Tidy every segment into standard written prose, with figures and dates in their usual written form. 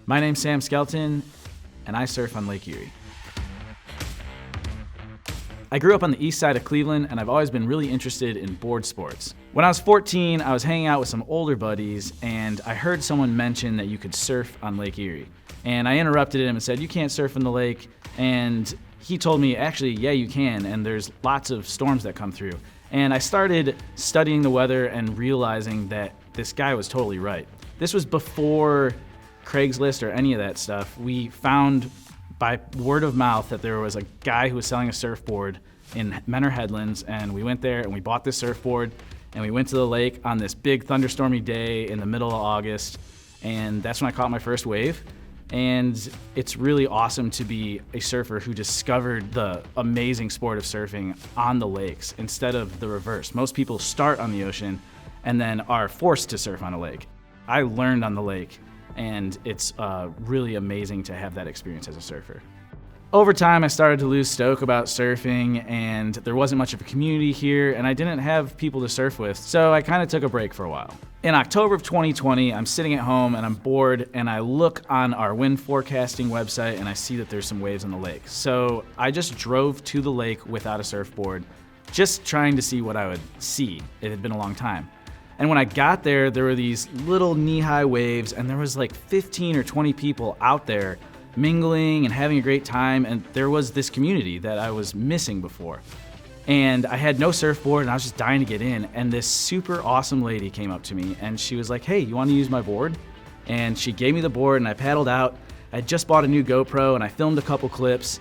My name's Sam Skelton, and I surf on Lake Erie. I grew up on the east side of Cleveland, and I've always been really interested in board sports. When I was 14, I was hanging out with some older buddies, and I heard someone mention that you could surf on Lake Erie. And I interrupted him and said, "You can't surf in the lake." And he told me, actually, yeah, you can, and there's lots of storms that come through. And I started studying the weather and realizing that this guy was totally right. This was before Craigslist or any of that stuff. We found by word of mouth that there was a guy who was selling a surfboard in Menor Headlands, and we went there and we bought this surfboard and we went to the lake on this big thunderstormy day in the middle of August, and that's when I caught my first wave. And it's really awesome to be a surfer who discovered the amazing sport of surfing on the lakes instead of the reverse. Most people start on the ocean and then are forced to surf on a lake. I learned on the lake, and it's really amazing to have that experience as a surfer. Over time, I started to lose stoke about surfing, and there wasn't much of a community here, and I didn't have people to surf with, so I kind of took a break for a while. In October of 2020, I'm sitting at home and I'm bored, and I look on our wind forecasting website and I see that there's some waves on the lake. So I just drove to the lake without a surfboard, just trying to see what I would see. It had been a long time. And when I got there, there were these little knee-high waves, and there was like 15 or 20 people out there mingling and having a great time, and there was this community that I was missing before. And I had no surfboard, and I was just dying to get in, and this super awesome lady came up to me, and she was like, "Hey, you want to use my board?" And she gave me the board, and I paddled out. I had just bought a new GoPro, and I filmed a couple clips,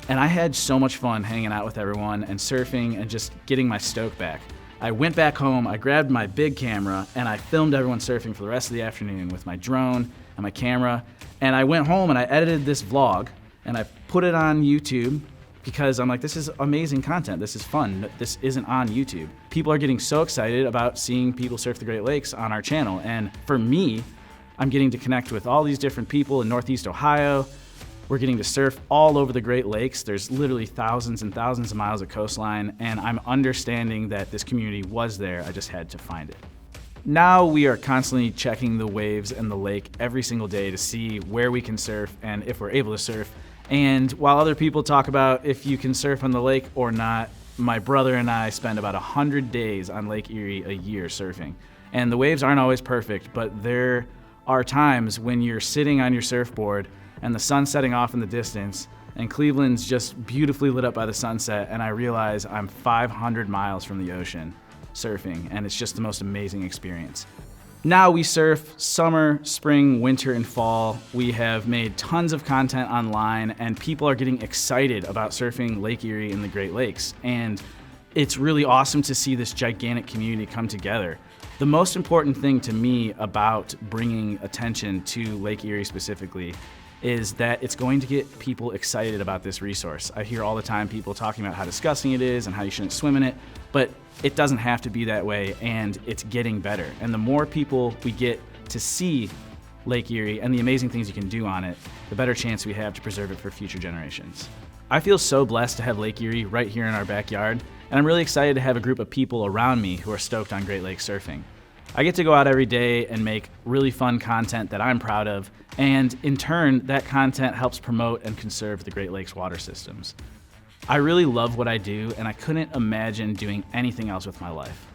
and I had so much fun hanging out with everyone and surfing and just getting my stoke back. I went back home, I grabbed my big camera, and I filmed everyone surfing for the rest of the afternoon with my drone and my camera. And I went home and I edited this vlog, and I put it on YouTube because I'm like, this is amazing content, this is fun, this isn't on YouTube. People are getting so excited about seeing people surf the Great Lakes on our channel, and for me, I'm getting to connect with all these different people in Northeast Ohio. We're getting to surf all over the Great Lakes. There's literally thousands and thousands of miles of coastline, and I'm understanding that this community was there, I just had to find it. Now we are constantly checking the waves and the lake every single day to see where we can surf and if we're able to surf. And while other people talk about if you can surf on the lake or not, my brother and I spend about 100 days on Lake Erie a year surfing. And the waves aren't always perfect, but there are times when you're sitting on your surfboard and the sun's setting off in the distance, and Cleveland's just beautifully lit up by the sunset, and I realize I'm 500 miles from the ocean surfing, and it's just the most amazing experience. Now we surf summer, spring, winter, and fall. We have made tons of content online, and people are getting excited about surfing Lake Erie in the Great Lakes, and it's really awesome to see this gigantic community come together. The most important thing to me about bringing attention to Lake Erie specifically is that it's going to get people excited about this resource. I hear all the time people talking about how disgusting it is and how you shouldn't swim in it, but it doesn't have to be that way, and it's getting better. And the more people we get to see Lake Erie and the amazing things you can do on it, the better chance we have to preserve it for future generations. I feel so blessed to have Lake Erie right here in our backyard, and I'm really excited to have a group of people around me who are stoked on Great Lakes surfing. I get to go out every day and make really fun content that I'm proud of, and in turn, that content helps promote and conserve the Great Lakes water systems. I really love what I do, and I couldn't imagine doing anything else with my life.